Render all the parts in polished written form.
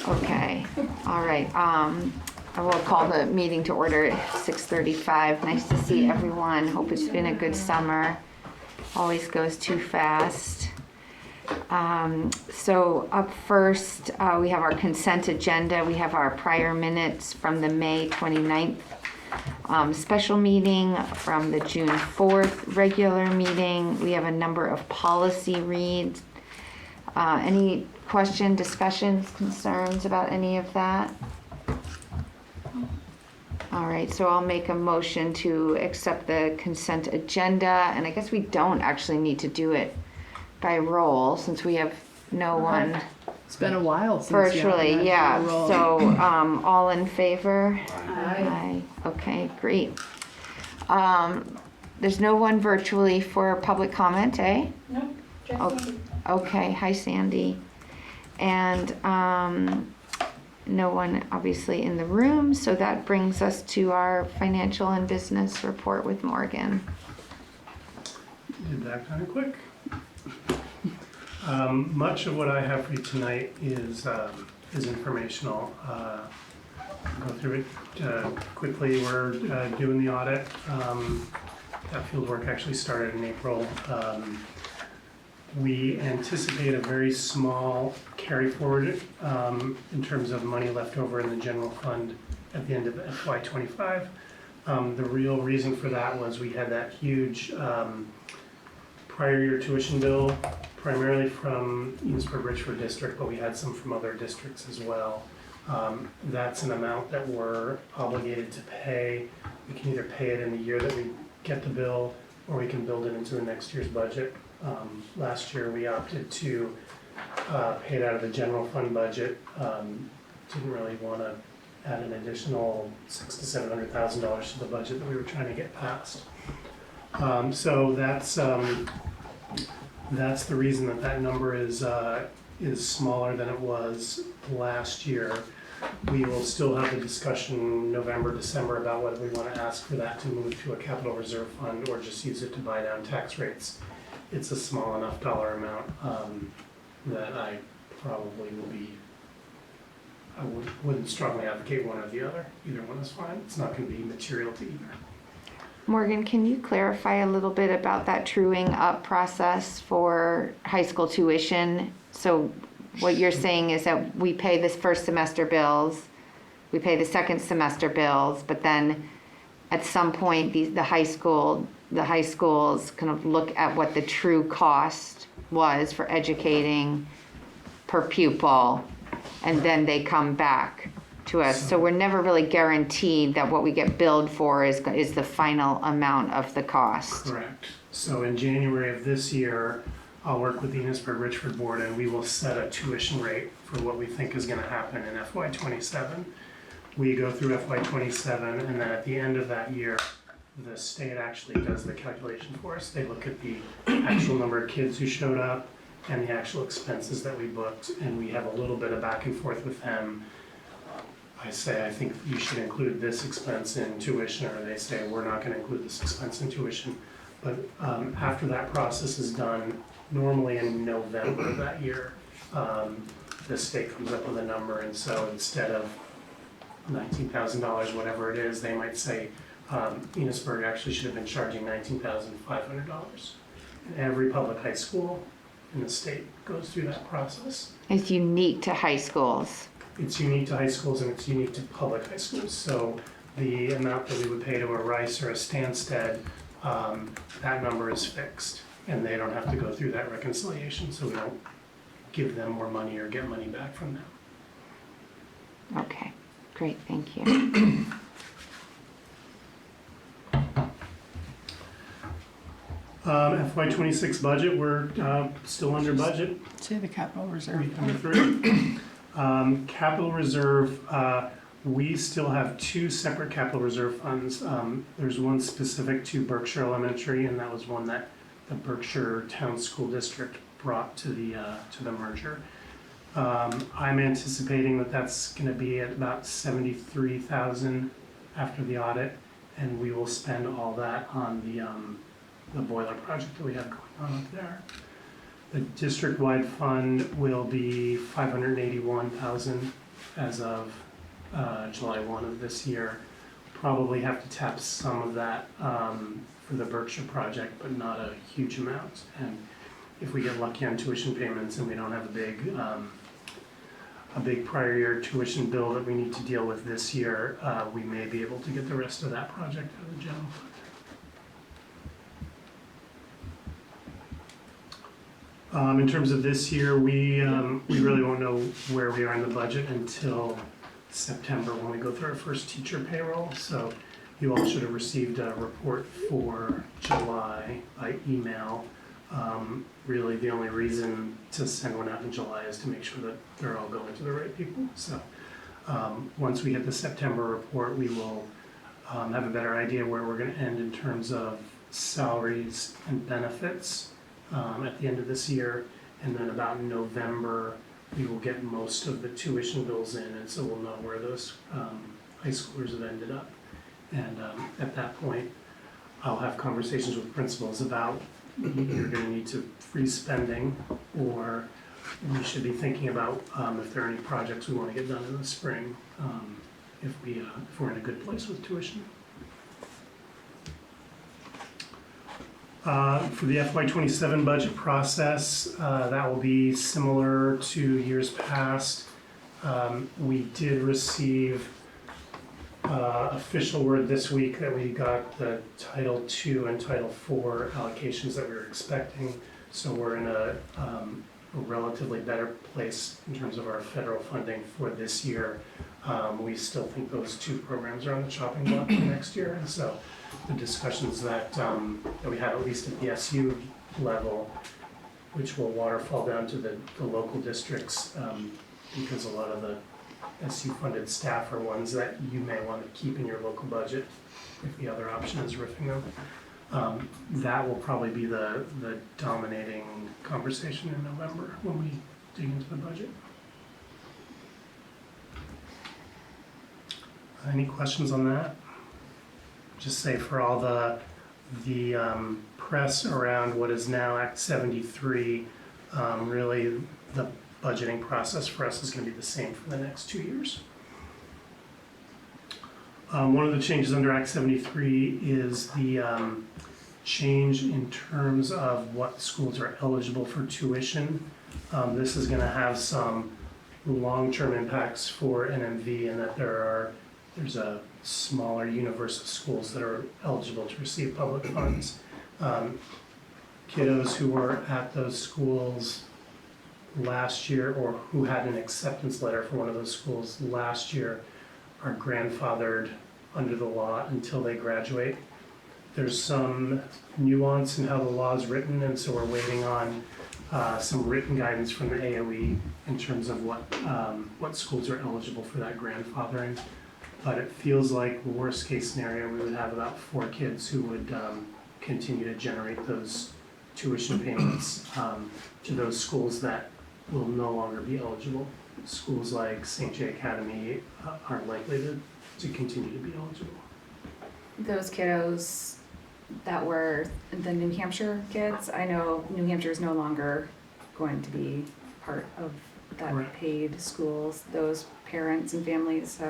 Okay, all right. I will call the meeting to order at 6:35. Nice to see everyone. Hope it's been a good summer. Always goes too fast. So up first, we have our consent agenda. We have our prior minutes from the May 29th special meeting, from the June 4th regular meeting. We have a number of policy reads. Any question, discussions, concerns about any of that? All right, so I'll make a motion to accept the consent agenda, and I guess we don't actually need to do it by roll since we have no one It's been a while since virtually. Yeah, so all in favor? Aye. Okay, great. There's no one virtually for public comment, eh? No, just Oh, Sandy. okay, hi Sandy. And no one obviously in the room, so that brings us to our financial and business report with Morgan. Did that kind of quick. Much of what I have for you tonight is informational. I'll go through it quickly. We're doing the audit. That field work actually started in April. We anticipate a very small carry forward in terms of money left over in the general fund at the end of FY25. The real reason for that was we had that huge prior year tuition bill, primarily from Enosburg Richford District, but we had some from other districts as well. That's an amount that we're obligated to pay. We can either pay it in the year that we get the bill, or we can build it into the next year's budget. Last year we opted to pay it out of the general fund budget. Didn't really want to add an additional $600,000 to $700,000 to the budget that we were trying to get passed. So that's the reason that number is smaller than it was last year. We will still have the discussion November, December about whether we want to ask for that to move to a capital reserve fund or just use it to buy down tax rates. It's a small enough dollar amount that I probably will be, I wouldn't strongly advocate one or the other. Either one is fine. It's not going to be material to either. Morgan, can you clarify a little bit about that truing up process for high school tuition? So what you're saying is that we pay this first semester bills, we pay the second semester bills, but then at some point the high schools kind of look at what the true cost was for educating per pupil, and then they come back to us. So we're never really guaranteed that what we get billed for is the final amount of the cost. Correct. So in January of this year, I'll work with the Enosburg Richford Board and we will set a tuition rate for what we think is going to happen in FY27. We go through FY27, and then at the end of that year, the state actually does the calculation for us. They look at the actual number of kids who showed up and the actual expenses that we booked, and we have a little bit of back and forth with them. I say, I think you should include this expense in tuition, or they say, we're not going to include this expense in tuition. But after that process is done, normally in November of that year, the state comes up with a number, and so instead of $19,000, whatever it is, they might say Enosburg actually should have been charging $19,500. And every public high school in the state goes through that process. It's unique to high schools. It's unique to high schools and it's unique to public high schools. So the amount that we would pay to a Rice or a Stansted, that number is fixed, and they don't have to go through that reconciliation, so we don't give them more money or get money back from them. Okay, great, thank you. FY26 budget, we're still under budget. Say the capital reserve. 323. Capital reserve, we still have two separate capital reserve funds. There's one specific to Berkshire Elementary, and that was one that the Berkshire Town School District brought to the merger. I'm anticipating that that's going to be at about $73,000 after the audit, and we will spend all that on the boiler project that we have going on up there. The district-wide fund will be $581,000 as of July 1 of this year. Probably have to tap some of that for the Berkshire project, but not a huge amount. And if we get lucky on tuition payments and we don't have a big prior year tuition bill that we need to deal with this year, we may be able to get the rest of that project out of the general fund. In terms of this year, we really won't know where we are in the budget until September when we go through our first teacher payroll. So you all should have received a report for July by email. Really the only reason to send one out in July is to make sure that they're all going to the right people. So once we get the September report, we will have a better idea where we're going to end in terms of salaries and benefits at the end of this year. And then about November, we will get most of the tuition bills in, and so we'll know where those high schoolers have ended up. And at that point, I'll have conversations with principals about you're going to need to freeze spending, or we should be thinking about if there are any projects we want to get done in the spring, if we're in a good place with tuition. For the FY27 budget process, that will be similar to years past. We did receive official word this week that we got the Title II and Title IV allocations that we were expecting. So we're in a relatively better place in terms of our federal funding for this year. We still think those two programs are on the chopping block for next year, and so the discussions that we had, at least at the SU level, which will waterfall down to the local districts, because a lot of the SU-funded staff are ones that you may want to keep in your local budget if the other option is riffing them. That will probably be the dominating conversation in November when we dig into the budget. Any questions on that? Just say for all the press around what is now Act 73, really the budgeting process for us is going to be the same for the next 2 years. One of the changes under Act 73 is the change in terms of what schools are eligible for tuition. This is going to have some long-term impacts for NMV in that there's a smaller universe of schools that are eligible to receive public funds. Kiddos who were at those schools last year or who had an acceptance letter for one of those schools last year are grandfathered under the law until they graduate. There's some nuance in how the law is written, and so we're waiting on some written guidance from the AOE in terms of what schools are eligible for that grandfathering. But it feels like worst case scenario, we would have about 4 kids who would continue to generate those tuition payments to those schools that will no longer be eligible. Schools like St. J Academy aren't likely to continue to be eligible. Those kiddos that were the New Hampshire kids, I know New Hampshire is no longer going to be part of that Correct. paid schools. Those parents and families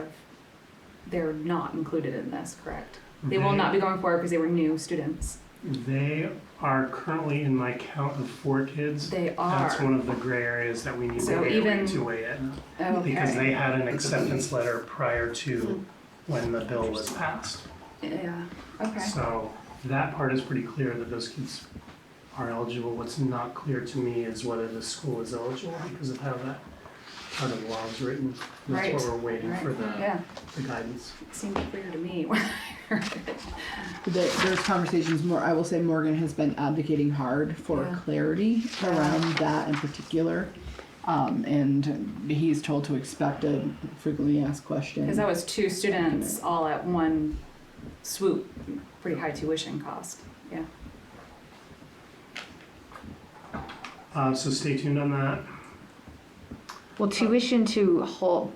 they're not included in this, correct? They will not be going forward because they were new students. They are currently in my count of 4 kids. They are. That's one of the gray areas that we need So the even- AOE to weigh in. Okay. Because they had an acceptance letter prior to when the bill was passed. Yeah, okay. So that part is pretty clear that those kids are eligible. What's not clear to me is whether the school is eligible because of how that part of the law is written. That's Right. what we're waiting for Yeah, the guidance. it seemed clear to me when I heard it. There's conversations more, I will say Morgan has been advocating hard for Yeah. clarity around that in particular. And he's told to expect a frequently asked question. Because that was 2 students all at one swoop, pretty high tuition cost, yeah. So stay tuned on that. Well, tuition to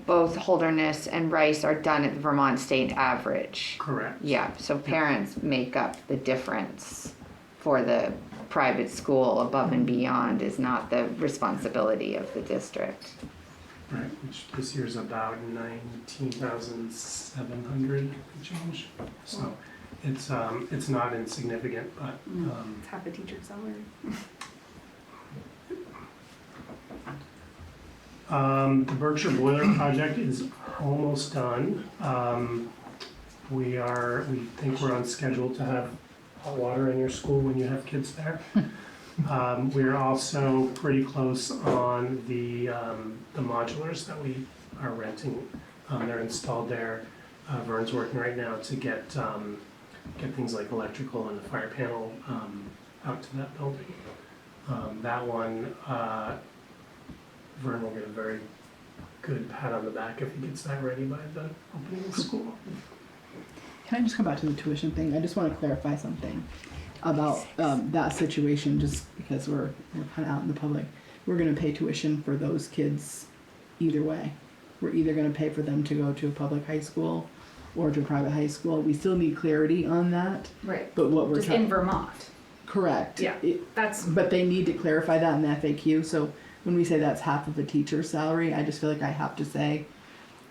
both Holderness and Rice are done at the Vermont state average. Correct. Yeah, so parents make up the difference for the private school. Above and beyond is not the responsibility of the district. Right, which this year's about 19,700 change. So it's not insignificant, but It's half a teacher's salary. the Berkshire Boiler project is almost done. We think we're on schedule to have hot water in your school when you have kids there. We're also pretty close on the modulars that we are renting. They're installed there. Vern's working right now to get things like electrical and the fire panel out to that building. That one, Vern will get a very good pat on the back if he gets that ready by the opening of school. Can I just come back to the tuition thing? I just want to clarify something about that situation, just because we're kind of out in the public. We're going to pay tuition for those kids either way. We're either going to pay for them to go to a public high school or to a private high school. We still need clarity on that. Right. But what we're Just in Vermont. correct. Yeah. That's But they need to clarify that in the FAQ. So when we say that's half of a teacher's salary, I just feel like I have to say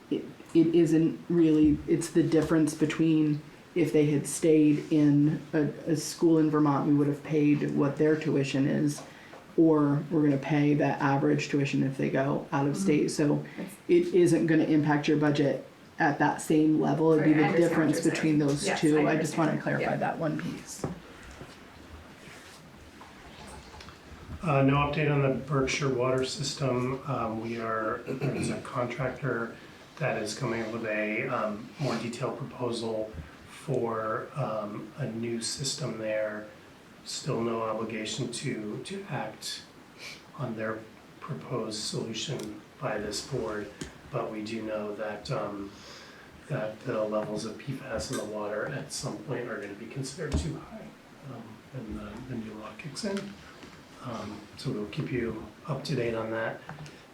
it isn't really, it's the difference between if they had stayed in a school in Vermont, we would have paid what their tuition is, or we're going to pay the average tuition if they go out of state. So it isn't going to impact your budget at that same level. It'd be Right, I the understand difference what you're between saying. those Yes, two. I I just want to understand. clarify Yeah. that one piece. No update on the Berkshire water system. There's a contractor that is coming up with a more detailed proposal for a new system there. Still no obligation to act on their proposed solution by this board, but we do know that the levels of PFAS in the water at some point are going to be considered too high, and the new law kicks in. So we'll keep you up to date on that.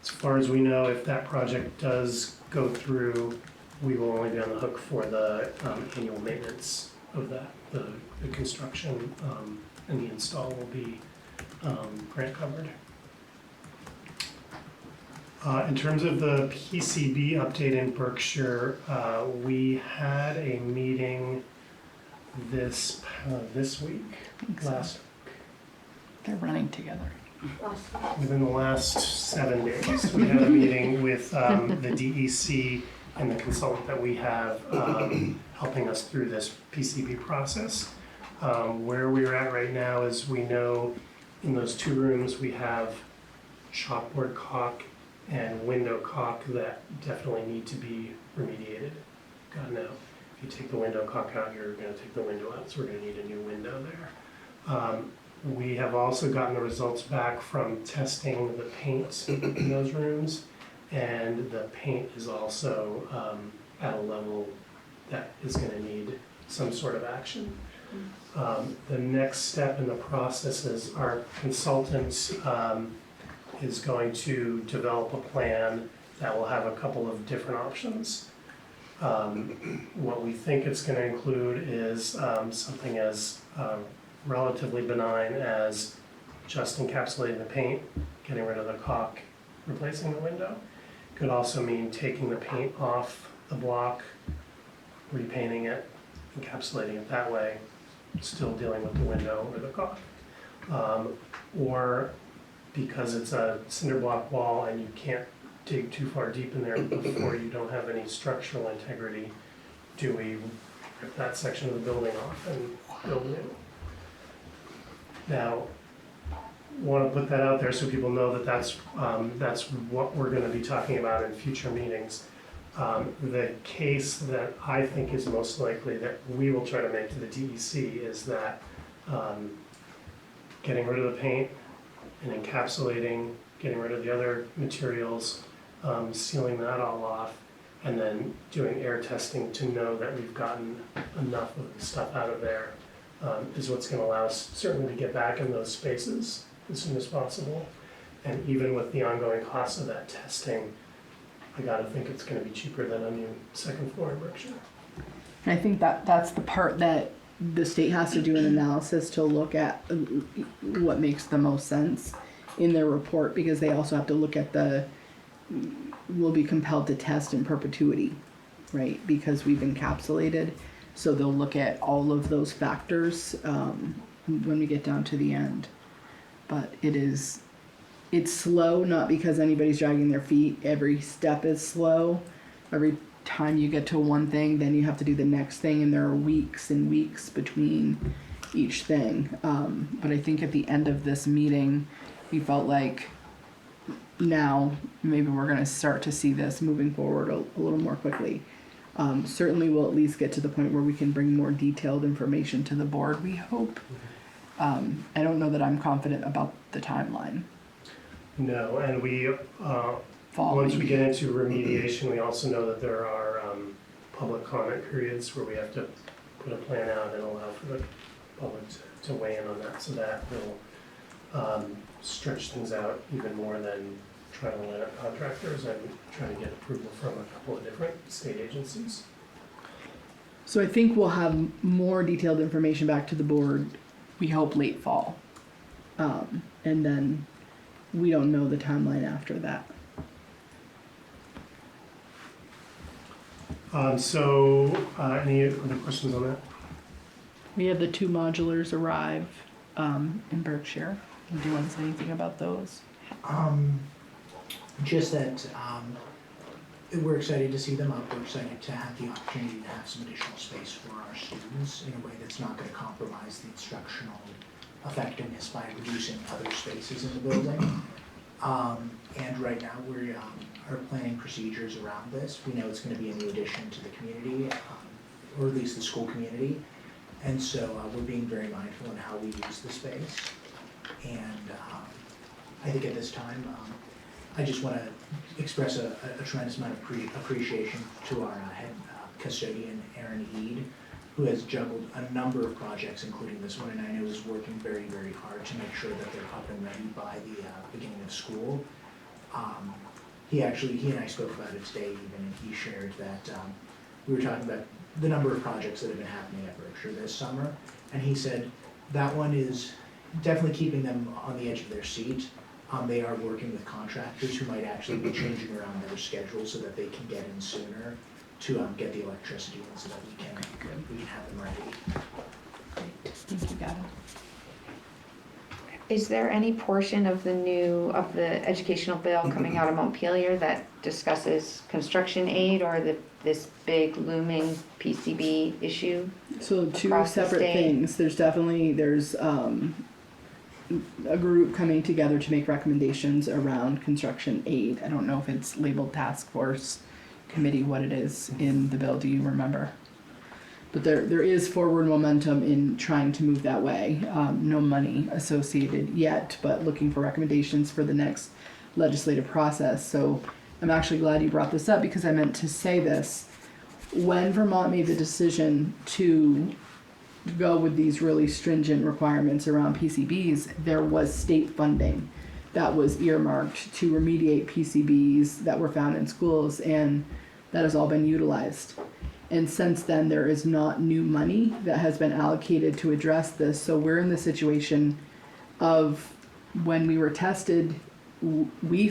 As far as we know, if that project does go through, we will only be on the hook for the annual maintenance of that. The construction and the install will be grant covered. In terms of the PCB update in Berkshire, we had a meeting this week, last They're running together. within the last 7 days. We had a meeting with the DEC and the consultant that we have helping us through this PCB process. Where we're at right now is we know in those two rooms we have chalkboard caulk and window caulk that definitely need to be remediated. God, no. If you take the window caulk out, you're going to take the window out, so we're going to need a new window there. We have also gotten the results back from testing the paint in those rooms, and the paint is also at a level that is going to need some sort of action. The next step in the process is our consultant is going to develop a plan that will have a couple of different options. What we think it's going to include is something as relatively benign as just encapsulating the paint, getting rid of the caulk, replacing the window. Could also mean taking the paint off the block, repainting it, encapsulating it that way, still dealing with the window or the caulk. Or because it's a cinder block wall and you can't dig too far deep in there before you don't have any structural integrity, do we rip that section of the building off and build new? Now, want to put that out there so people know that that's what we're going to be talking about in future meetings. The case that I think is most likely that we will try to make to the DEC is that getting rid of the paint and encapsulating, getting rid of the other materials, sealing that all off, and then doing air testing to know that we've gotten enough of the stuff out of there is what's going to allow us certainly to get back in those spaces as soon as possible. And even with the ongoing cost of that testing, I gotta think it's gonna be cheaper than a new second floor in Berkshire. And I think that's the part that the state has to do an analysis to look at what makes the most sense in their report, because they also have to look at the will be compelled to test in perpetuity, right? Because we've encapsulated. So they'll look at all of those factors when we get down to the end. But it's slow, not because anybody's dragging their feet. Every step is slow. Every time you get to one thing, then you have to do the next thing, and there are weeks and weeks between each thing. But I think at the end of this meeting, we felt like now maybe we're going to start to see this moving forward a little more quickly. Certainly we'll at least get to the point where we can bring more detailed information to the board, we hope. I don't know that I'm confident about the timeline. No, and we, Fall once we maybe. get into remediation, we also know that there are public comment periods where we have to put a plan out and allow for the public to weigh in on that. So that will stretch things out even more than trying to line up contractors and trying to get approval from a couple of different state agencies. So I think we'll have more detailed information back to the board, we hope late fall. And then we don't know the timeline after that. Any other questions on that? We had the 2 modulars arrive in Berkshire. Do you want to say anything about those? Just that we're excited to see them up. We're excited to have the opportunity to have some additional space for our students in a way that's not going to compromise the instructional effectiveness by reducing other spaces in the building. And right now we are planning procedures around this. We know it's going to be a new addition to the community, or at least the school community. And so we're being very mindful in how we use the space. And I think at this time, I just want to express a tremendous amount of appreciation to our head custodian, Erin Eade, who has juggled a number of projects, including this one, and I know is working very, very hard to make sure that they're up and ready by the beginning of school. He and I spoke about it today even, and he shared that we were talking about the number of projects that have been happening at Berkshire this summer, and he said that one is definitely keeping them on the edge of their seat. They are working with contractors who might actually be changing around their schedule so that they can get in sooner to get the electricity in so that we can have them ready. Great. Thank you, Gavin. Is there any portion of the educational bill coming out of Montpelier that discusses construction aid or this big looming PCB issue? So 2 Across the separate state. things. There's a group coming together to make recommendations around construction aid. I don't know if it's labeled task force committee, what it is in the bill. Do you remember? But there is forward momentum in trying to move that way. No money associated yet, but looking for recommendations for the next legislative process. So I'm actually glad you brought this up because I meant to say this. When Vermont made the decision to go with these really stringent requirements around PCBs, there was state funding that was earmarked to remediate PCBs that were found in schools, and that has all been utilized. And since then, there is not new money that has been allocated to address this. So we're in the situation of when we were tested, we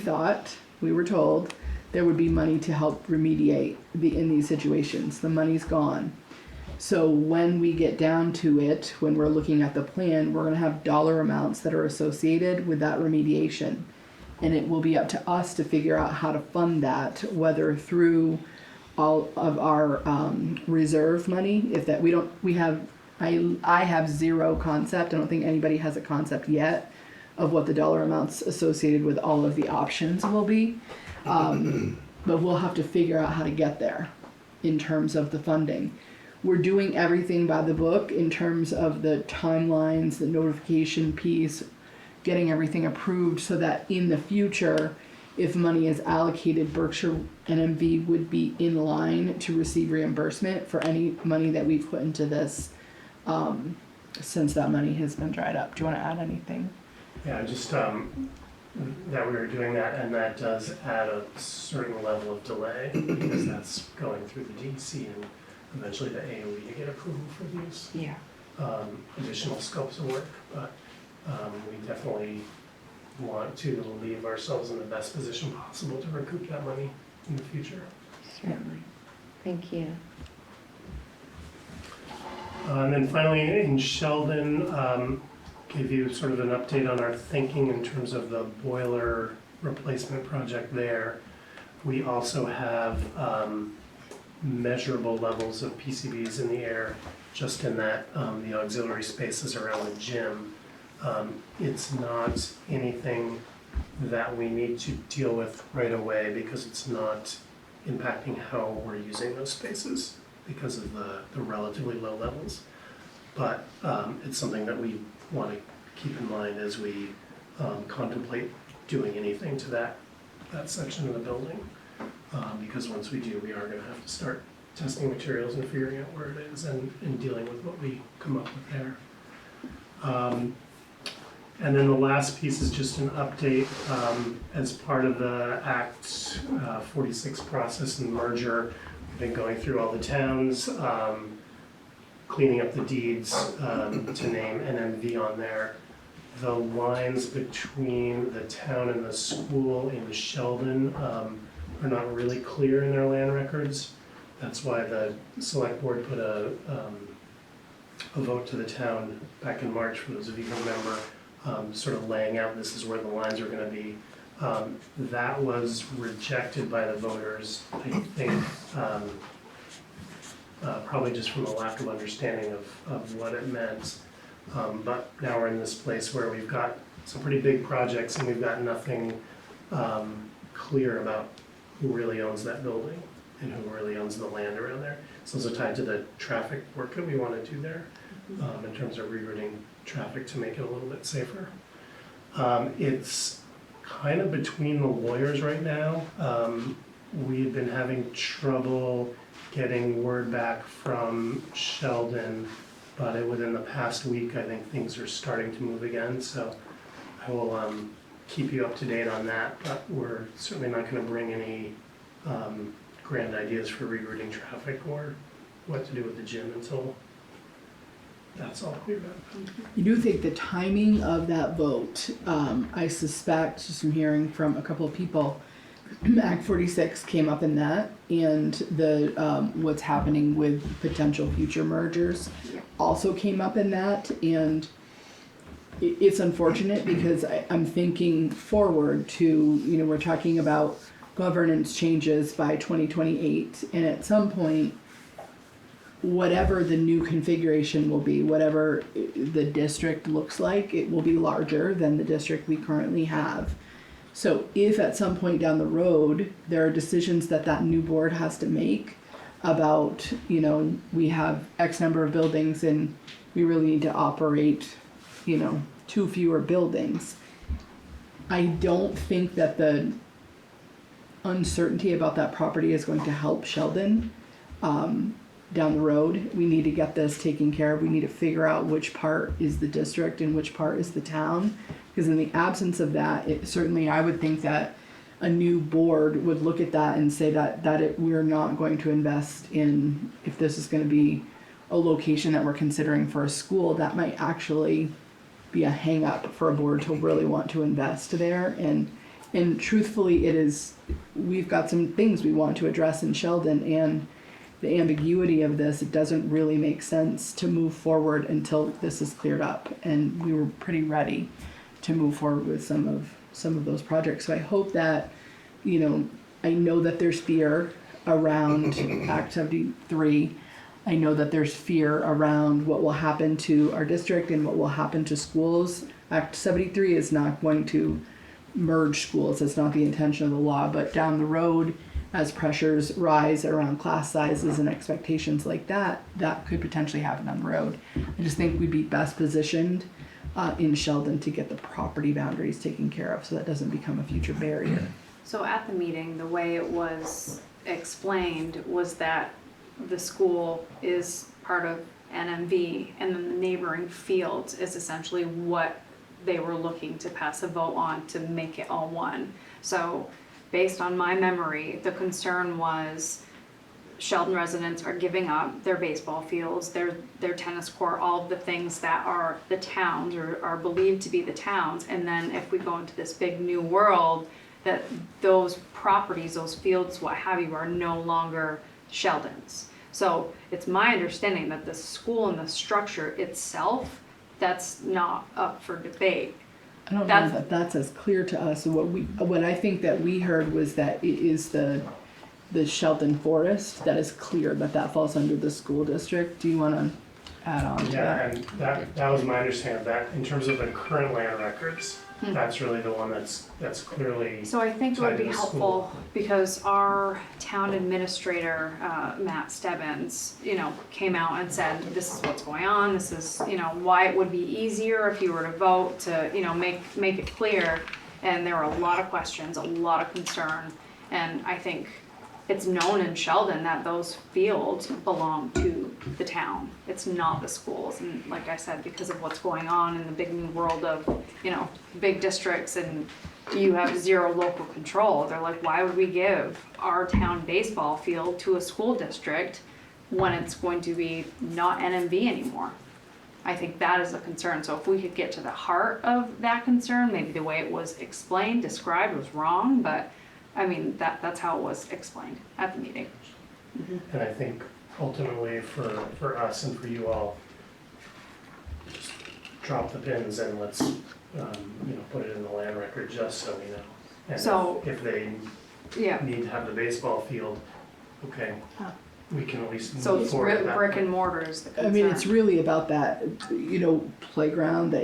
were told there would be money to help remediate in these situations. The money's gone. So when we get down to it, when we're looking at the plan, we're gonna have dollar amounts that are associated with that remediation. And it will be up to us to figure out how to fund that, whether through all of our reserve money, I have zero concept, I don't think anybody has a concept yet of what the dollar amounts associated with all of the options will be. But we'll have to figure out how to get there in terms of the funding. We're doing everything by the book in terms of the timelines, the notification piece, getting everything approved so that in the future, if money is allocated, Berkshire NMV would be in line to receive reimbursement for any money that we've put into this since that money has been dried up. Do you want to add anything? Yeah, just that we were doing that, and that does add a certain level of delay because that's going through the DEC and eventually the AOE to get approval for these Yeah. additional scopes of work. But we definitely want to leave ourselves in the best position possible to recoup that money in the future. Certainly. Thank you. And then finally, in Sheldon, give you sort of an update on our thinking in terms of the boiler replacement project there. We also have measurable levels of PCBs in the air just in that the auxiliary spaces around the gym. It's not anything that we need to deal with right away because it's not impacting how we're using those spaces because of the relatively low levels. But it's something that we want to keep in mind as we contemplate doing anything to that section of the building. Because once we do, we are going to have to start testing materials and figuring out where it is and dealing with what we come up with there. And then the last piece is just an update as part of the Act 46 process and merger. We've been going through all the towns, cleaning up the deeds to name NMV on there. The lines between the town and the school in Sheldon are not really clear in their land records. That's why the select board put a vote to the town back in March, for those of you who remember, sort of laying out this is where the lines are going to be. That was rejected by the voters, I think, probably just from a lack of understanding of what it meant. But now we're in this place where we've got some pretty big projects and we've got nothing clear about who really owns that building and who really owns the land around there. So those are tied to the traffic work that we want to do there in terms of rerouting traffic to make it a little bit safer. It's kind of between the lawyers right now. We've been having trouble getting word back from Sheldon, but within the past week, I think things are starting to move again. So I will keep you up to date on that, but we're certainly not going to bring any grand ideas for rerouting traffic or what to do with the gym until that's all cleared up. You do think the timing of that vote, I suspect, just from hearing from a couple of people, Act 46 came up in that, and the what's happening with potential future mergers also came up in that, and it's unfortunate because I'm thinking forward to, we're talking about governance changes by 2028, and at some point, whatever the new configuration will be, whatever the district looks like, it will be larger than the district we currently have. So if at some point down the road, there are decisions that new board has to make about, we have X number of buildings and we really need to operate, 2 fewer buildings. I don't think that the uncertainty about that property is going to help Sheldon down the road. We need to get this taken care of. We need to figure out which part is the district and which part is the town. Because in the absence of that, certainly I would think that a new board would look at that and say that we're not going to invest in, if this is going to be a location that we're considering for a school, that might actually be a hang up for a board to really want to invest there. And truthfully, we've got some things we want to address in Sheldon, and the ambiguity of this, it doesn't really make sense to move forward until this is cleared up. And we were pretty ready to move forward with some of those projects. So I hope that, I know that there's fear around Act 73. I know that there's fear around what will happen to our district and what will happen to schools. Act 73 is not going to merge schools. That's not the intention of the law. But down the road, as pressures rise around class sizes and expectations like that, that could potentially happen on the road. I just think we'd be best positioned in Sheldon to get the property boundaries taken care of so that doesn't become a future barrier. So at the meeting, the way it was explained was that the school is part of NMV, and then the neighboring fields is essentially what they were looking to pass a vote on to make it all one. So based on my memory, the concern was Sheldon residents are giving up their baseball fields, their tennis court, all of the things that are the towns or are believed to be the towns. And then if we go into this big new world, that those properties, those fields, what have you, are no longer Sheldon's. So it's my understanding that the school and the structure itself, that's not up for debate. I don't know That's- that that's as clear to us. What I think that we heard was that it is the Shelton Forest that is clear that falls under the school district. Do you want to add on to Yeah, that? and that was my understanding, that in terms of the current land records, that's really the one that's clearly, So I think it would be Tied to the helpful, because our town administrator, Matt Stebbins, came out and said, this is what's going on, this is, why it would be easier if you were to vote to, make it clear. And there were a lot of questions, a lot of concern, and I think it's known in Sheldon that those fields belong to the town. It's not the schools, and like I said, because of what's going on in the big new world of, big districts, and you have zero local control. They're like, why would we give our town baseball field to a school district when it's going to be not NMV anymore? I think that is a concern. So if we could get to the heart of that concern, maybe the way it was explained, described was wrong, but I mean, that's how it was explained at the meeting. and I think ultimately for us and for you all, just drop the pins and let's, put it in the land record just so we know. And So- if they Yeah. need to have the baseball field, okay, we can at least So move it's forward. at that brick and point. mortar is the I concern. mean, it's really about that, playground.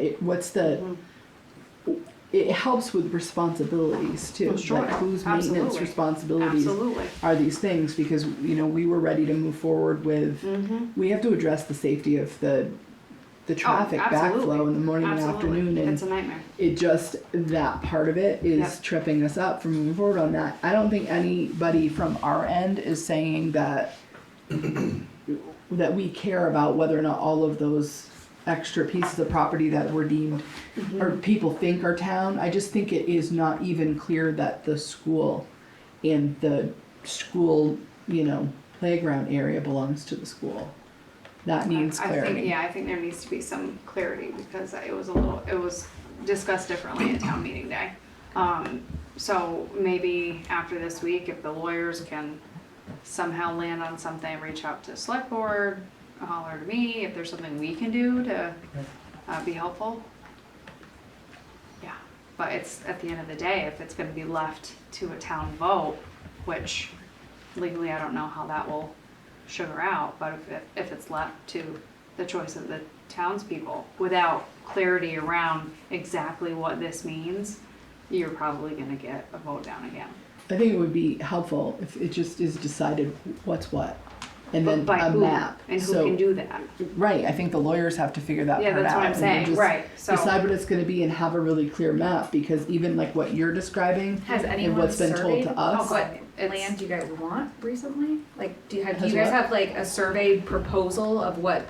It helps with responsibilities too. Oh, sure. Like whose maintenance Absolutely. responsibilities Absolutely. are these things? Because we were ready to move forward with. We have to address the safety of the traffic absolutely. backflow in the morning Absolutely. and afternoon, and It's a nightmare. it just that part of it is Yep. tripping us up from moving forward on that. I don't think anybody from our end is saying that that we care about whether or not all of those extra pieces of property that were deemed or people think are town. I just think it is not even clear that the school and the school, playground area belongs to the school. That needs clarity. I think there needs to be some clarity, because it was discussed differently at town meeting day. So maybe after this week, if the lawyers can somehow land on something, reach out to select board, holler to me, if there's something we can do to be helpful. Yeah, but it's, at the end of the day, if it's gonna be left to a town vote, which legally I don't know how that will sugar out, but if it's left to the choice of the townspeople without clarity around exactly what this means, you're probably gonna get a vote down again. I think it would be helpful if it just is decided what's what. And then But by a who, map. and who So- can do that? Right, I think the lawyers have to figure that Yeah, part out. that's what I'm and then saying, just right, so. Decide what it's gonna be and have a really clear map, because even like what you're describing Has and anyone what's been told surveyed to us. what It's- land you guys want recently? Like, do you Has guys what? have like a survey proposal of what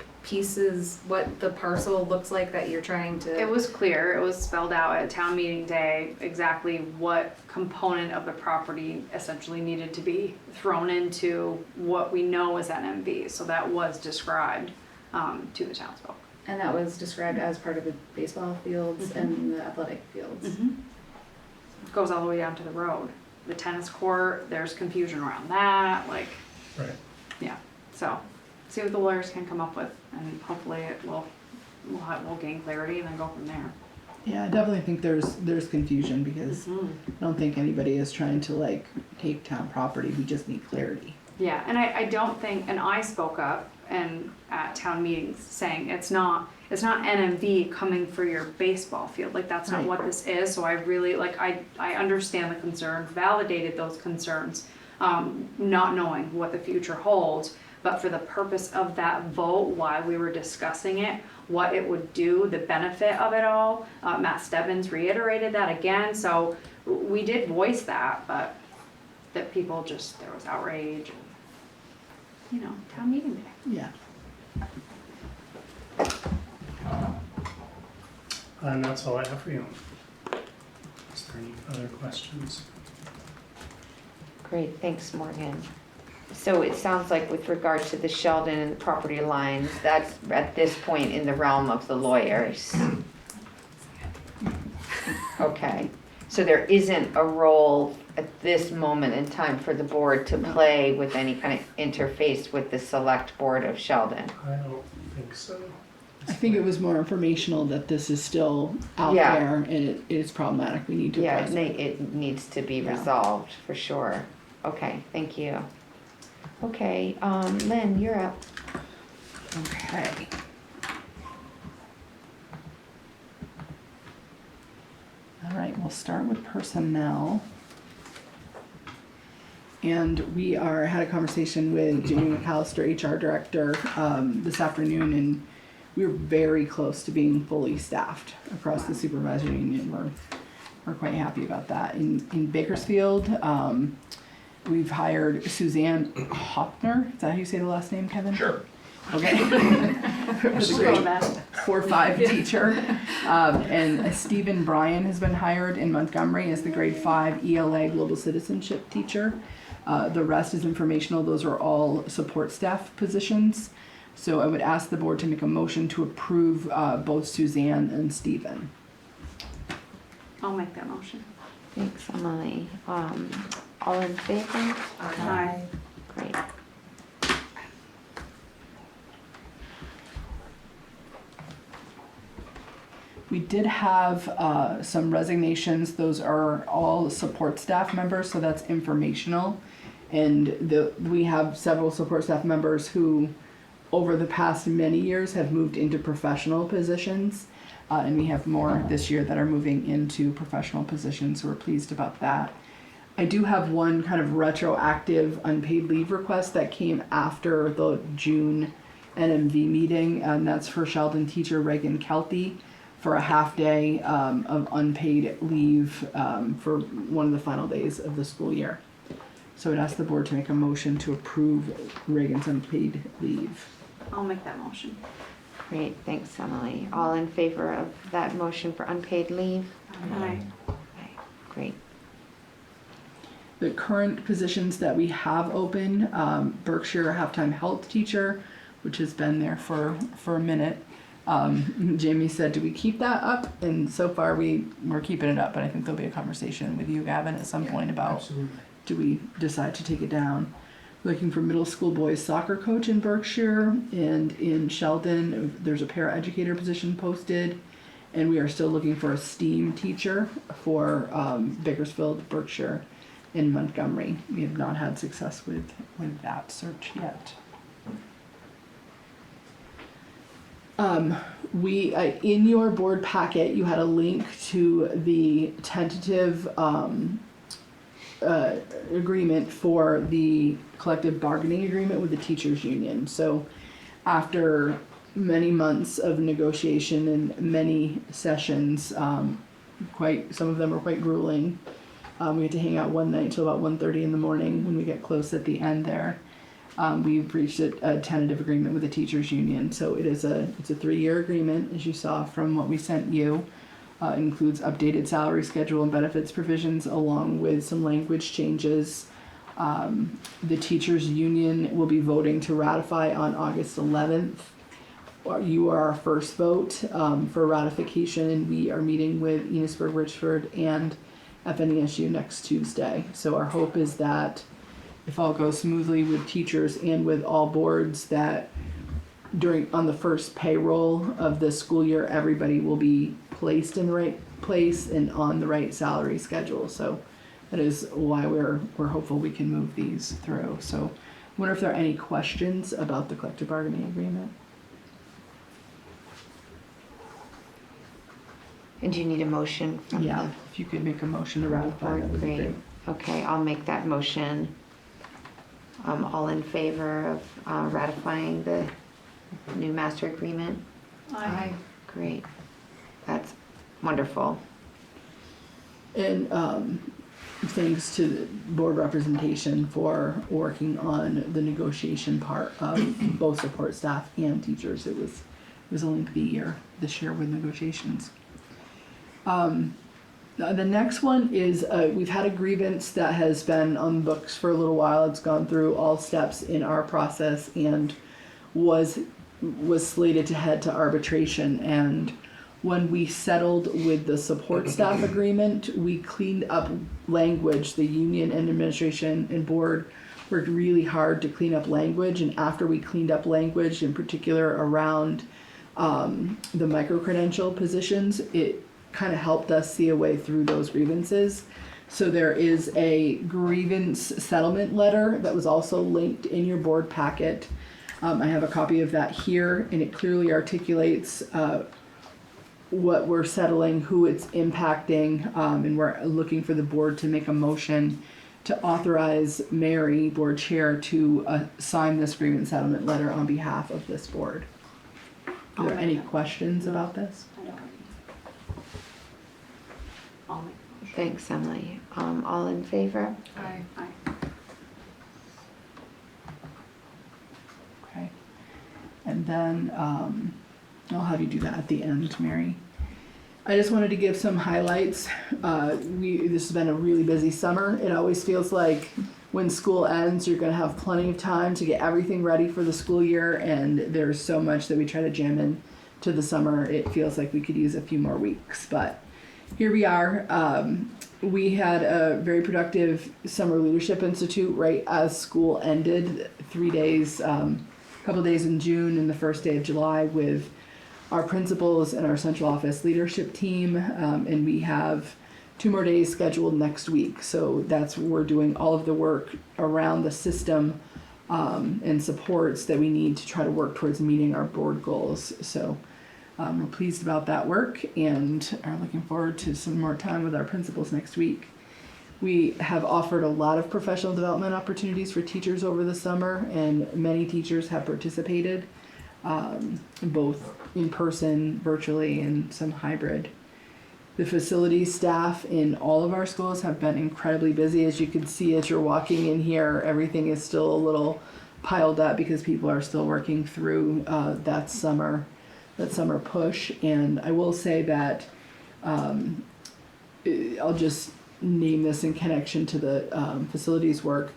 what the parcel looks like that you're trying to? It was clear, it was spelled out at town meeting day, exactly what component of the property essentially needed to be thrown into what we know as NMV, so that was described, to the townsfolk. And that was described as part of the baseball fields Mhm. and the athletic fields. Goes all the way down to the road. The tennis court, there's confusion around that, like, Right. yeah, so, see what the lawyers can come up with, and hopefully we'll gain clarity and then go from there. Yeah, I definitely think there's confusion, because I don't think anybody is trying to like take town property. We just need clarity. Yeah, and I don't think, and I spoke up and at town meetings saying it's not NMV coming for your baseball field, like that's not Right. what this is, so I really, like, I understand the concerns, validated those concerns, not knowing what the future holds, but for the purpose of that vote, why we were discussing it, what it would do, the benefit of it all, Matt Stebbins reiterated that again, so we did voice that, but that people just, there was outrage and, town meeting day. Yeah. And that's all I have for you. Is there any other questions? Great, thanks, Morgan. So it sounds like with regard to the Sheldon and the property lines, that's at this point in the realm of the lawyers. Okay, so there isn't a role at this moment in time for the board to play with any kind of interface with the select board of Sheldon? I don't think so. I think it was more informational that this is still out Yeah. there and it is problematic. We need to Yeah, address it. it needs to be Yeah. resolved, for sure. Okay, thank you. Okay, Lynn, you're up. Okay. All right, we'll start with personnel. And we had a conversation with Jamie McAllister, HR director, this afternoon, and we were very close to being fully staffed across the supervisory union. We're quite happy about that. In Bakersfield, we've hired Suzanne Hoppner. Is that how you say the last name, Kevin? Sure. Okay. We'll go with that. 4-5 teacher. And Stephen Bryan has been hired in Montgomery as the grade 5 ELA global citizenship teacher. The rest is informational. Those are all support staff positions. So I would ask the board to make a motion to approve both Suzanne and Stephen. I'll make that motion. Thanks, Emily. All in favor? Aye. Great. We did have some resignations. Those are all support staff members, so that's informational. And we have several support staff members who, over the past many years, have moved into professional positions. And we have more this year that are moving into professional positions, so we're pleased about that. I do have one kind of retroactive unpaid leave request that came after the June NMV meeting, and that's for Sheldon teacher Reagan Kelty for a half day of unpaid leave for one of the final days of the school year. So I'd ask the board to make a motion to approve Reagan's unpaid leave. I'll make that motion. Great, thanks, Emily. All in favor of that motion for unpaid leave? Aye. Okay, great. The current positions that we have open, Berkshire halftime health teacher, which has been there for a minute. Jamie said, do we keep that up? And so far we're keeping it up, but I think there'll be a conversation with you, Gavin, at some point about Absolutely. do we decide to take it down. Looking for middle school boys soccer coach in Berkshire, and in Sheldon there's a paraeducator position posted, and we are still looking for a STEAM teacher for Bakersfield, Berkshire, and Montgomery. We have not had success with that search yet. In your board packet, you had a link to the tentative agreement for the collective bargaining agreement with the teachers union. So after many months of negotiation and many sessions, some of them were quite grueling. We had to hang out one night till about 1:30 in the morning when we get close at the end there. We've reached a tentative agreement with the teachers union. So it's a 3-year agreement, as you saw from what we sent you. Includes updated salary schedule and benefits provisions along with some language changes. The teachers union will be voting to ratify on August 11th. You are our first vote for ratification, and we are meeting with Enosburg, Richford, and FNESU next Tuesday. So our hope is that if all goes smoothly with teachers and with all boards, that on the first payroll of the school year, everybody will be placed in the right place and on the right salary schedule. So that is why we're hopeful we can move these through. So I wonder if there are any questions about the collective bargaining agreement. And do you need a motion from Yeah, if you could make a motion to the ratify, that board? would be Great. great. Okay, I'll make that motion. All in favor of ratifying the new master agreement? Aye. Great. That's wonderful. And thanks to the board representation for working on the negotiation part of both support staff and teachers. It was a lengthy year this year with negotiations. The next one is, we've had a grievance that has been on the books for a little while. It's gone through all steps in our process and was slated to head to arbitration. And when we settled with the support staff agreement, we cleaned up language. The union and administration and board worked really hard to clean up language. And after we cleaned up language, in particular around the micro-credential positions, it kind of helped us see a way through those grievances. So there is a grievance settlement letter that was also linked in your board packet. I have a copy of that here, and it clearly articulates what we're settling, who it's impacting, and we're looking for the board to make a motion to authorize Mary, board chair, to sign this grievance settlement letter on behalf of this board. Are there any questions about this? I don't. I'll make a motion. Thanks, Emily. All in favor? Aye. Aye. Okay. And then I'll have you do that at the end, Mary. I just wanted to give some highlights. This has been a really busy summer. It always feels like when school ends, you're gonna have plenty of time to get everything ready for the school year, and there's so much that we try to jam in to the summer. It feels like we could use a few more weeks, but here we are. We had a very productive Summer Leadership Institute right as school ended, 3 days, couple days in June and the first day of July with our principals and our central office leadership team, and we have 2 more days scheduled next week. So that's where we're doing all of the work around the system and supports that we need to try to work towards meeting our board goals. So we're pleased about that work and are looking forward to some more time with our principals next week. We have offered a lot of professional development opportunities for teachers over the summer, and many teachers have participated, both in person, virtually, and some hybrid. The facilities staff in all of our schools have been incredibly busy. As you can see as you're walking in here, everything is still a little piled up because people are still working through that summer push. And I will say that I'll just name this in connection to the facilities work.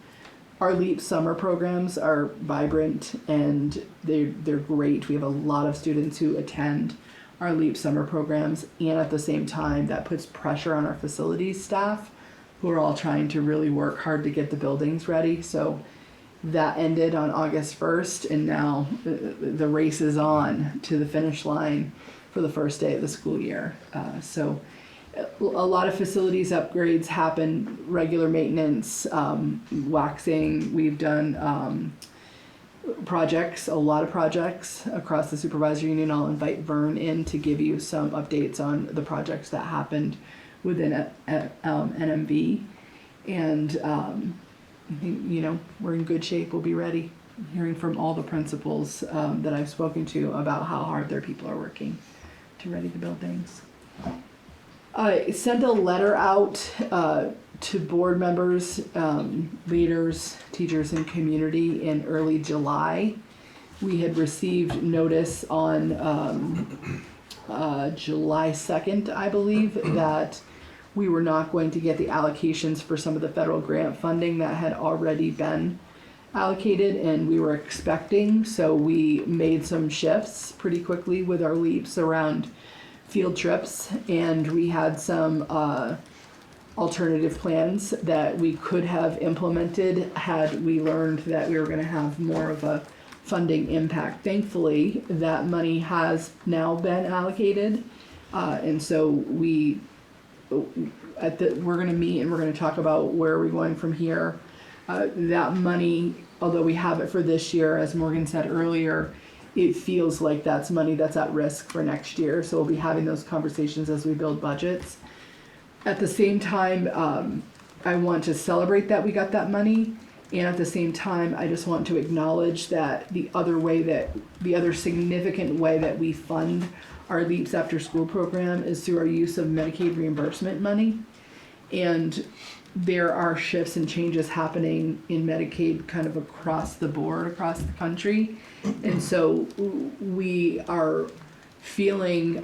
Our LEAP summer programs are vibrant and they're great. We have a lot of students who attend our LEAP summer programs, and at the same time that puts pressure on our facilities staff who are all trying to really work hard to get the buildings ready. So that ended on August 1st, and now the race is on to the finish line for the first day of the school year. So a lot of facilities upgrades happen, regular maintenance, waxing. We've done projects, a lot of projects across the supervisory union. I'll invite Vern in to give you some updates on the projects that happened within NMV. And I think, we're in good shape. We'll be ready. I'm hearing from all the principals that I've spoken to about how hard their people are working to ready the buildings. I sent a letter out to board members, leaders, teachers, and community in early July. We had received notice on July 2nd, I believe, that we were not going to get the allocations for some of the federal grant funding that had already been allocated and we were expecting. So we made some shifts pretty quickly with our leaps around field trips, and we had some alternative plans that we could have implemented had we learned that we were going to have more of a funding impact. Thankfully, that money has now been allocated, and so we're going to meet and we're going to talk about where we're going from here. That money, although we have it for this year, as Morgan said earlier, it feels like that's money that's at risk for next year. So we'll be having those conversations as we build budgets. At the same time, I want to celebrate that we got that money. And at the same time, I just want to acknowledge that the other significant way that we fund our LEAPS after school program is through our use of Medicaid reimbursement money. And there are shifts and changes happening in Medicaid kind of across the board, across the country. And so we are feeling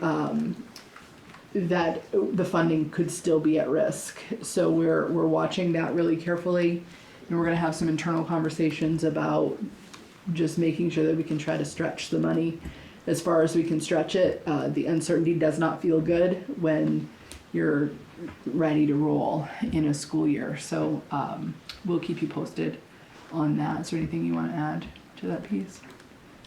that the funding could still be at risk. So we're watching that really carefully, and we're gonna have some internal conversations about just making sure that we can try to stretch the money as far as we can stretch it. The uncertainty does not feel good when you're ready to roll in a school year. So we'll keep you posted on that. Is there anything you want to add to that piece?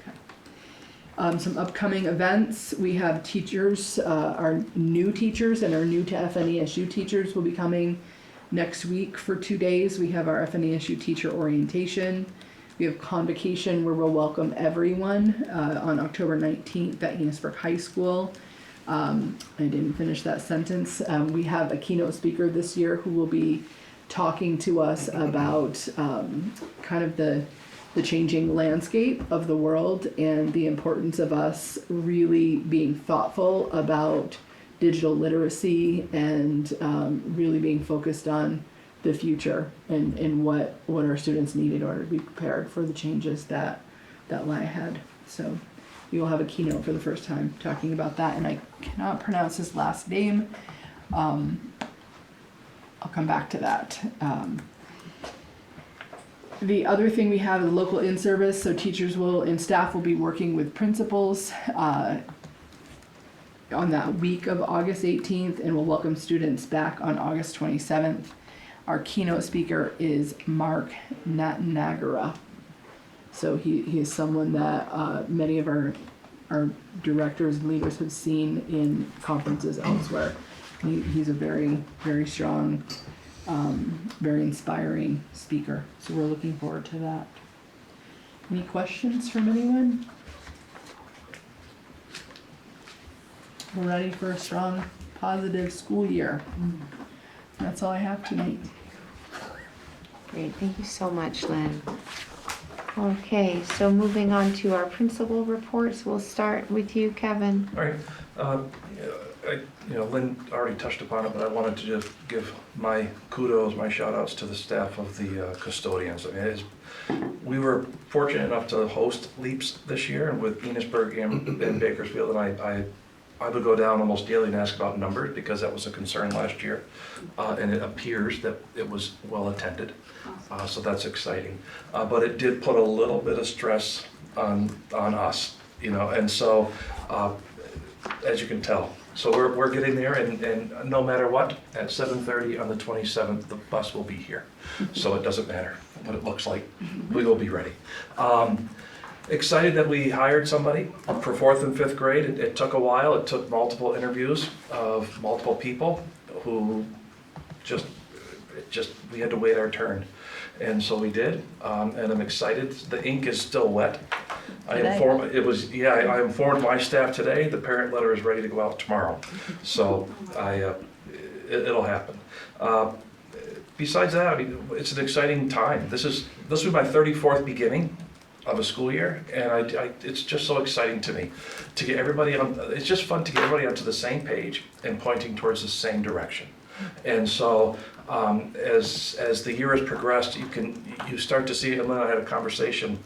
Okay. Some upcoming events. We have teachers, our new teachers and our new to FNESU teachers will be coming next week for 2 days. We have our FNESU teacher orientation. We have convocation where we'll welcome everyone on October 19th at Enosburg High School. I didn't finish that sentence. We have a keynote speaker this year who will be talking to us about kind of the changing landscape of the world and the importance of us really being thoughtful about digital literacy and really being focused on the future and what our students need in order to be prepared for the changes that lie ahead. So we will have a keynote for the first time talking about that, and I cannot pronounce his last name. I'll come back to that. The other thing we have is local in-service, so teachers will and staff will be working with principals on that week of August 18th, and we'll welcome students back on August 27th. Our keynote speaker is Mark Natnagara. So he is someone that many of our directors and leaders have seen in conferences elsewhere. He's a very, very strong, very inspiring speaker. So we're looking forward to that. Any questions from anyone? We're ready for a strong, positive school year. That's all I have tonight. Great, thank you so much, Lynn. Okay, so moving on to our principal reports, we'll start with you, Kevin. All right. Lynn already touched upon it, but I wanted to just give my kudos, my shout outs to the staff of the custodians. I mean, we were fortunate enough to host LEAPS this year with Enosburg and Bakersfield, and I would go down almost daily and ask about numbers because that was a concern last year, and it appears that it was well attended, so that's exciting. But it did put a little bit of stress on us, and so as you can tell. So we're getting there, and no matter what, at 7:30 on the 27th, the bus will be here. So it doesn't matter what it looks like, we will be ready. Excited that we hired somebody for 4th and 5th grade. It took a while. It took multiple interviews of multiple people who we had to wait our turn. And so we did, and I'm excited. The ink is still wet. I informed my staff today, the parent letter is ready to go out tomorrow. So it'll happen. Besides that, I mean, it's an exciting time. This will be my 34th beginning of a school year, and it's just so exciting to me to get everybody on. It's just fun to get everybody onto the same page and pointing towards the same direction. And so as the year has progressed, you start to see. And then I had a conversation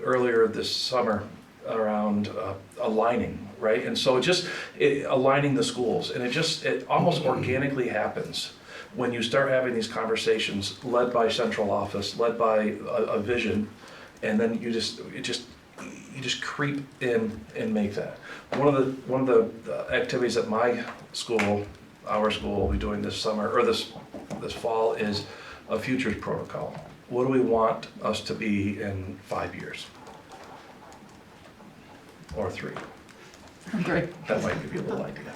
earlier this summer around aligning, right? And so aligning the schools, and it almost organically happens when you start having these conversations led by central office, led by a vision. And then you just creep in and make that. One of the activities that our school will be doing this summer or this fall is a futures protocol. What do we want us to be in 5 years? Or 3? Great. That might give you a little idea.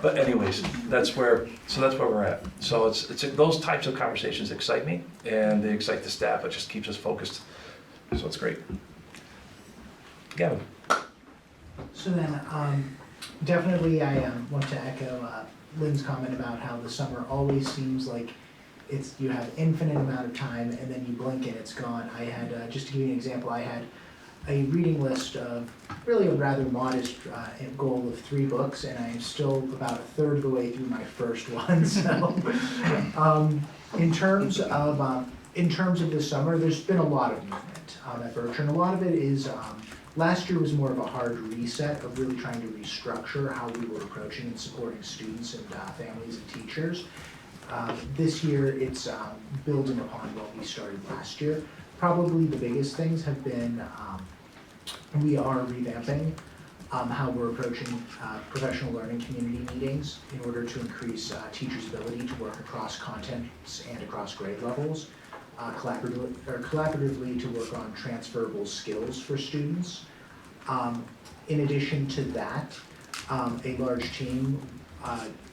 But anyways, that's where we're at. So it's those types of conversations excite me, and they excite the staff. It just keeps us focused. So it's great. Gavin. So then, definitely I want to echo Lynn's comment about how the summer always seems like you have infinite amount of time and then you blink and it's gone. I had, just to give you an example, I had a reading list of really a rather modest goal of 3 books, and I am still about a third of the way through my first one. So, in terms of this summer, there's been a lot of movement at Berkshire, and a lot of it is Last year was more of a hard reset of really trying to restructure how we were approaching and supporting students and families and teachers. This year, it's building upon what we started last year. Probably the biggest things have been we are revamping how we're approaching professional learning community meetings in order to increase teachers' ability to work across contents and across grade levels, collaboratively to work on transferable skills for students. In addition to that, a large team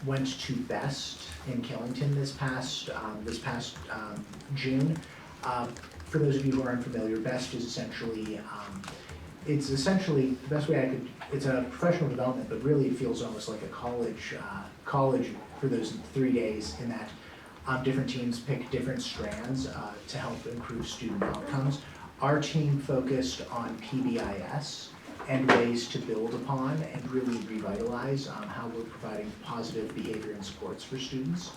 went to BEST in Killington this past June. For those of you who are unfamiliar, BEST is essentially it's essentially the best way I could. It's a professional development, but really it feels almost like a college for those 3 days. In that different teams pick different strands to help improve student outcomes. Our team focused on PBIS and ways to build upon and really revitalize how we're providing positive behavior and supports for students.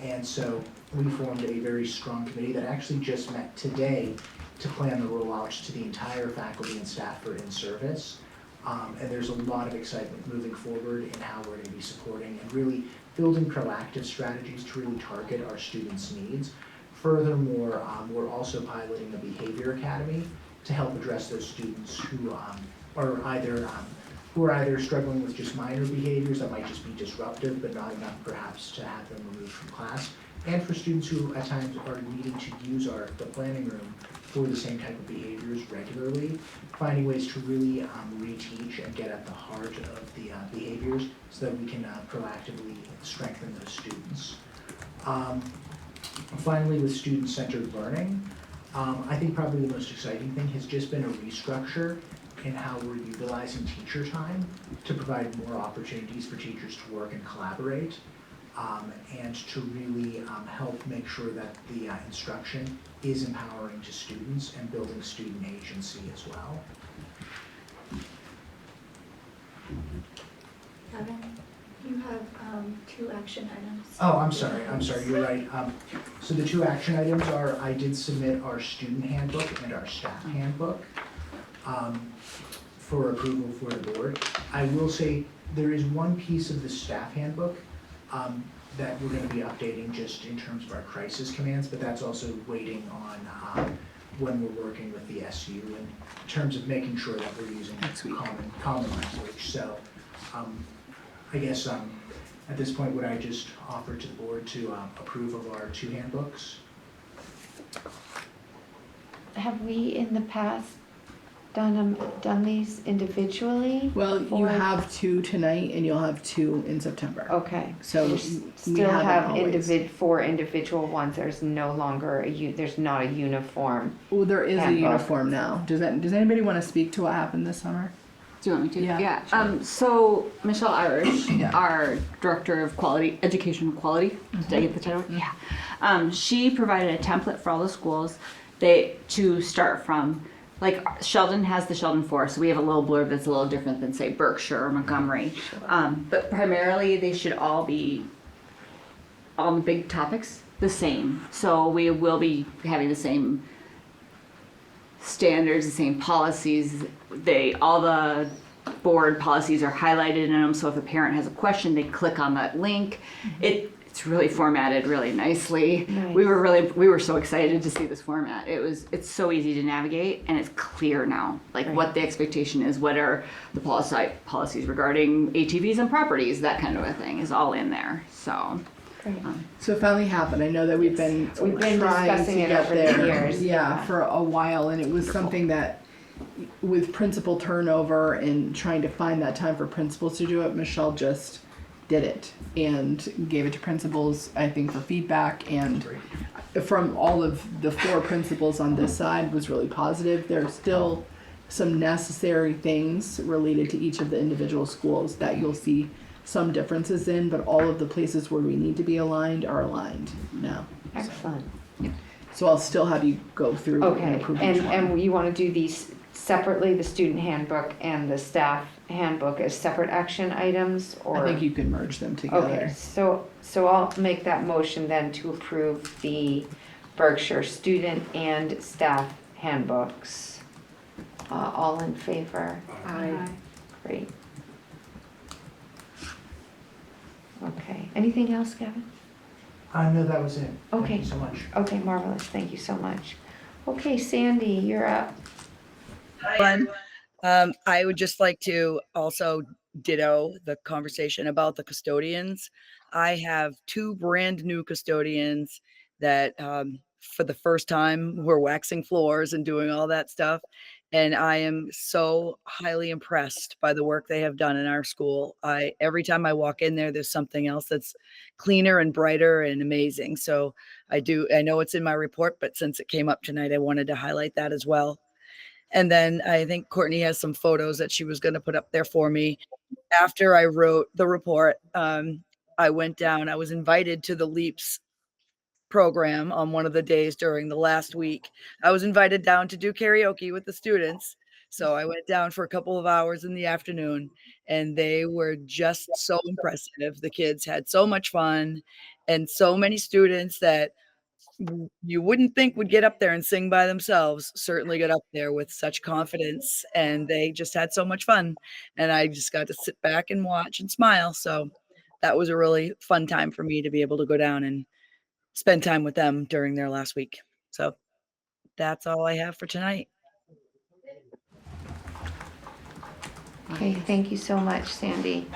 And so we formed a very strong committee that actually just met today to plan the rollout to the entire faculty and staff for in-service. And there's a lot of excitement moving forward in how we're going to be supporting and really building proactive strategies to really target our students' needs. Furthermore, we're also piloting a behavior academy to help address those students who are either struggling with just minor behaviors that might just be disruptive but not enough perhaps to have them removed from class, and for students who at times are needing to use the planning room for the same type of behaviors regularly, finding ways to really reteach and get at the heart of the behaviors so that we can proactively strengthen those students. Finally, with student-centered learning, I think probably the most exciting thing has just been a restructure in how we're utilizing teacher time to provide more opportunities for teachers to work and collaborate, and to really help make sure that the instruction is empowering to students and building student agency as well. Evan, you have 2 action items. Oh, I'm sorry, you're right. So the 2 action items are, I did submit our student handbook and our staff handbook for approval for the board. I will say there is one piece of the staff handbook that we're going to be updating just in terms of our crisis commands, but that's also waiting on when we're working with the SU in terms of making sure that we're using common language. So I guess at this point, would I just offer to the board to approve of our 2 handbooks? Have we in the past done these individually? Well, you Or- have 2 tonight and you'll have 2 in September. Okay. So You we still haven't have always. 4 individual ones. There's no longer there's not a uniform. Well, there is a handbook. uniform now. Does anybody want to speak to what happened this summer? Do you want me to? Yeah. So Michelle Irish, Yeah. our director of quality, education quality, did I get the title? Yeah. She provided a template for all the schools to start from. Like Sheldon has the Sheldon 4, so we have a little blurb that's a little different than say Berkshire or Montgomery. But primarily they should all be on the big topics the same. So we will be having the same standards, the same policies. All the board policies are highlighted in them, so if a parent has a question, they click on that link. It's really formatted really nicely. Nice. We were so excited to see this format. It's so easy to navigate and it's clear now, like Right. what the expectation is, what are the policies regarding ATVs and properties, that kind of a thing is all in there. So Great. So it finally happened. I know that we've been We've been trying discussing to it get over the there. years. Yeah, for a while, and it was something that, with principal turnover and trying to find that time for principals to do it, Michelle just did it and gave it to principals, I think, for feedback, and from all of the 4 principals on this side was really positive. There's still some necessary things related to each of the individual schools that you'll see some differences in, but all of the places where we need to be aligned are aligned now. Excellent. So I'll still have you go through and Okay, approve each one. and you want to do these separately, the student handbook and the staff handbook as separate action items, or? I think you can merge them together. Okay, so I'll make that motion then to approve the Berkshire student and staff handbooks. All in favor? Aye. Great. Okay, anything else, Gavin? No, that was it. Thank Okay. you so much. Okay, marvelous, thank you so much. Okay, Sandy, you're up. Everyone. I would just like to also ditto the conversation about the custodians. I have two brand new custodians that for the first time were waxing floors and doing all that stuff. And I am so highly impressed by the work they have done in our school. Every time I walk in there, there's something else that's cleaner and brighter and amazing. So I know it's in my report, but since it came up tonight, I wanted to highlight that as well. And then I think Courtney has some photos that she was going to put up there for me. After I wrote the report, I went down, I was invited to the LEAPS program on one of the days during the last week. I was invited down to do karaoke with the students. So I went down for a couple of hours in the afternoon and they were just so impressive. The kids had so much fun and so many students that you wouldn't think would get up there and sing by themselves certainly got up there with such confidence and they just had so much fun and I just got to sit back and watch and smile. So that was a really fun time for me to be able to go down and spend time with them during their last week. So that's all I have for tonight. Okay, thank you so much, Sandy.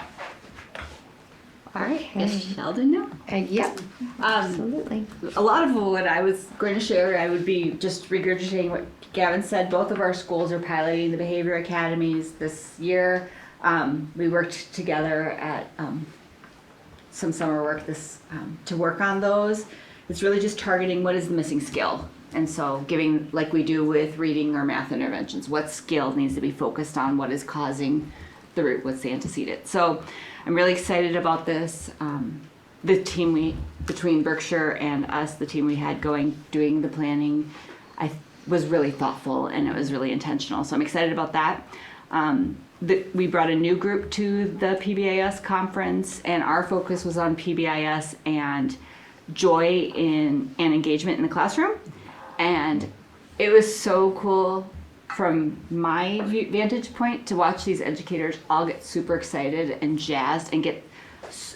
All right, Okay. is Sheldon now? Yep, absolutely. A lot of what I was going to share, I would be just regurgitating what Gavin said. Both of our schools are piloting the behavior academies this year. We worked together at some summer work to work on those. It's really just targeting what is the missing skill. And so giving, like we do with reading or math interventions, what skill needs to be focused on, what is causing the root, what's the antecedent. So I'm really excited about this. The team between Berkshire and us, the team we had doing the planning, was really thoughtful and it was really intentional. So I'm excited about that. We brought a new group to the PBIS conference and our focus was on PBIS and joy and engagement in the classroom. And it was so cool from my vantage point to watch these educators all get super excited and jazzed and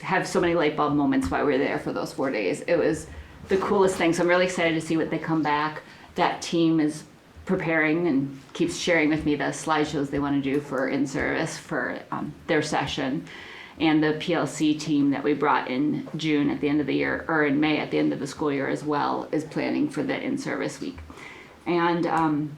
have so many light bulb moments while we were there for those 4 days. It was the coolest thing. So I'm really excited to see what they come back. That team is preparing and keeps sharing with me the slideshows they want to do for in-service for their session. And the PLC team that we brought in June at the end of the year, or in May at the end of the school year as well, is planning for the in-service week. And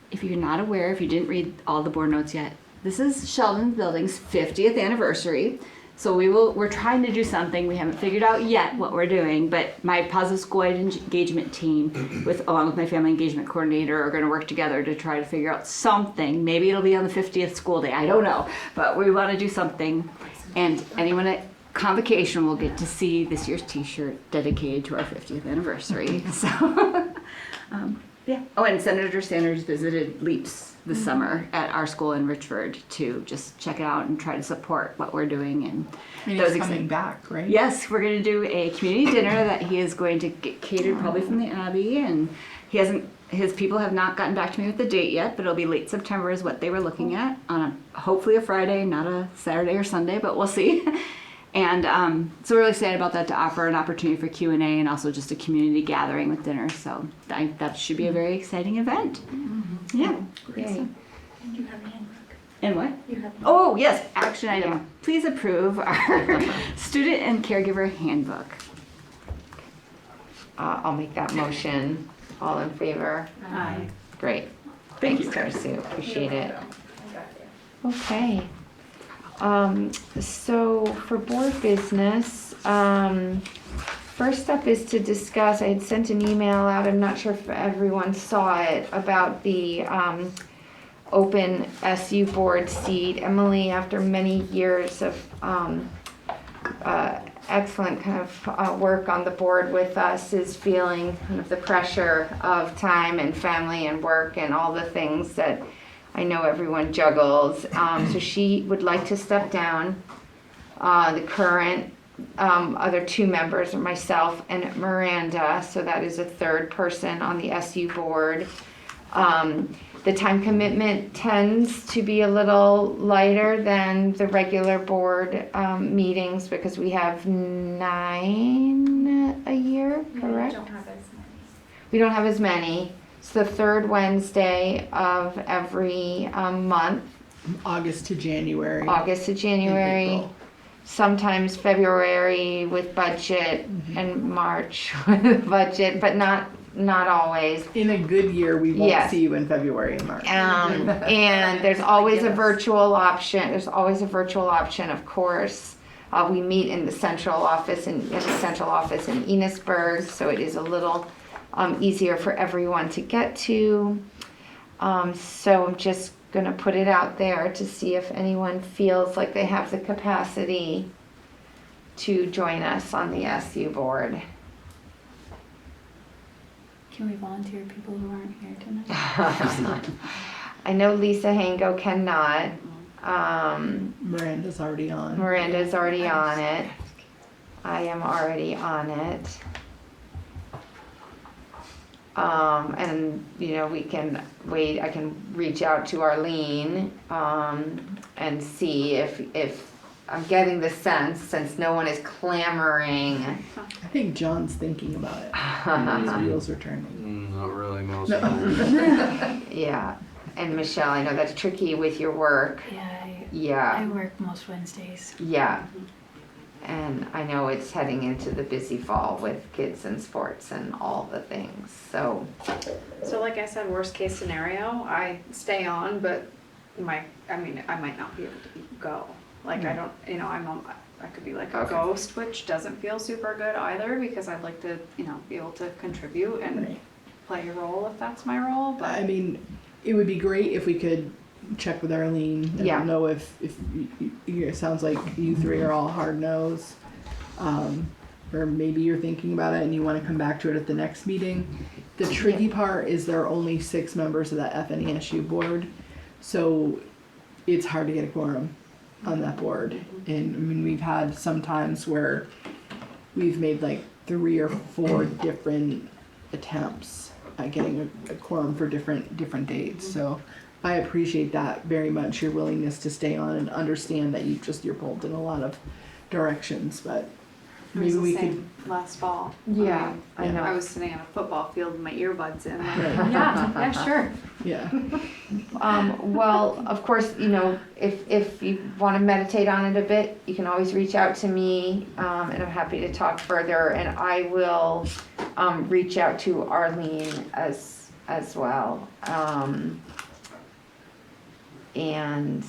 if you're not aware, if you didn't read all the board notes yet, this is Sheldon Building's 50th anniversary. So we're trying to do something. We haven't figured out yet what we're doing, but my positive school engagement team, along with my family engagement coordinator, are going to work together to try to figure out something. Maybe it'll be on the 50th school day. I don't know, but we want to do something. And anyone at convocation will get to see this year's T-shirt dedicated to our 50th anniversary. So, yeah. Oh, and Senator Sanders visited LEAPS this summer at our school in Richford to just check it out and try to support what we're doing. And that was He's coming exciting. back, right? Yes, we're going to do a community dinner that he is going to get catered probably from the Abbey, and his people have not gotten back to me with the date yet, but it'll be late September is what they were looking at on hopefully a Friday, not a Saturday or Sunday, but we'll see. And so we're really excited about that, to offer an opportunity for Q&A and also just a community gathering with dinner. So that should be a very exciting event. Mm-hmm. Yeah. Yay. And you have a handbook. And what? You have. Oh, yes, action item. Please approve our student and caregiver handbook. I'll make that motion. All in favor? Aye. Great. Thanks, Darcy. Appreciate it. Okay. So for board business, first up is to discuss, I had sent an email out, I'm not sure if everyone saw it, about the open SU board seat. Emily, after many years of excellent kind of work on the board with us, is feeling kind of the pressure of time and family and work and all the things that I know everyone juggles. So she would like to step down. The current other two members are myself and Miranda, so that is a third person on the SU board. The time commitment tends to be a little lighter than the regular board meetings because we have 9 a year, correct? We don't have as many. We don't have as many. It's the third Wednesday of every month, August to January. August to and January. April. Sometimes February with budget and March with budget, but not always. In a good year, we won't Yes. see you in February and March. And there's always a virtual option. There's always a virtual option, of course. We meet in the central office in Enosburg, so it is a little easier for everyone to get to. So I'm just gonna put it out there to see if anyone feels like they have the capacity to join us on the SU board. Can we volunteer people who aren't here tonight? I know Lisa Hango cannot. Miranda's already on. Miranda's already on it. I am already on it. And we can wait. I can reach out to Arlene and see if I'm getting the sense, since no one is clamoring. I think John's thinking about it. His wheels are turning. Not really, no. Yeah, and Michelle, I know that's tricky with your work. Yeah, I Yeah, work most Wednesdays. yeah. And I know it's heading into the busy fall with kids and sports and all the things. So So like I said, worst case scenario, I stay on, but I might not be able to go. Like I don't, I could be like a Okay. ghost, which doesn't feel super good either because I'd like to, be able to contribute and Right. play a role if that's my role, but. I mean, it would be great if we could check with Arlene and Yeah. know if it sounds like you three are all hard nosed. Or maybe you're thinking about it and you want to come back to it at the next meeting. The tricky part is there are only 6 members of that FNESU board, so it's hard to get a quorum on that board. And I mean, we've had some times where we've made like 3 or 4 different attempts at getting a quorum for different dates. So I appreciate that very much, your willingness to stay on and understand that you're pulled in a lot of directions, but It was maybe the we same last fall. Yeah, I know. I was sitting on a football field with my earbuds in. Like, Right. yeah, sure. yeah. Well, of course, if you want to meditate on it a bit, you can always reach out to me, and I'm happy to talk further. And I will reach out to Arlene as well. And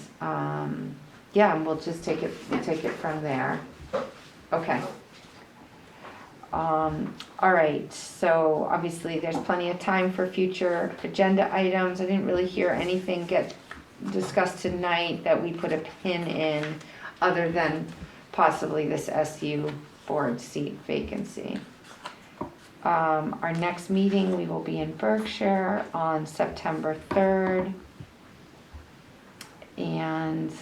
we'll just take it from there. Okay. All right, so obviously there's plenty of time for future agenda items. I didn't really hear anything get discussed tonight that we put a pin in, other than possibly this SU board seat vacancy. Our next meeting, we will be in Berkshire on September 3rd. And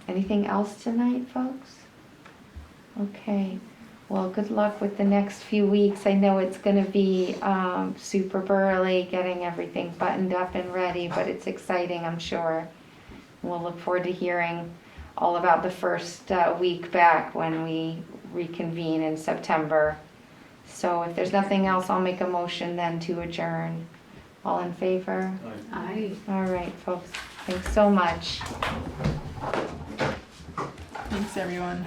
anything else tonight, folks? Okay. Well, good luck with the next few weeks. I know it's going to be super burly getting everything buttoned up and ready, but it's exciting, I'm sure. We'll look forward to hearing all about the first week back when we reconvene in September. So if there's nothing else, I'll make a motion then to adjourn. All in favor? Aye. All right, folks. Thanks so much. Thanks, everyone.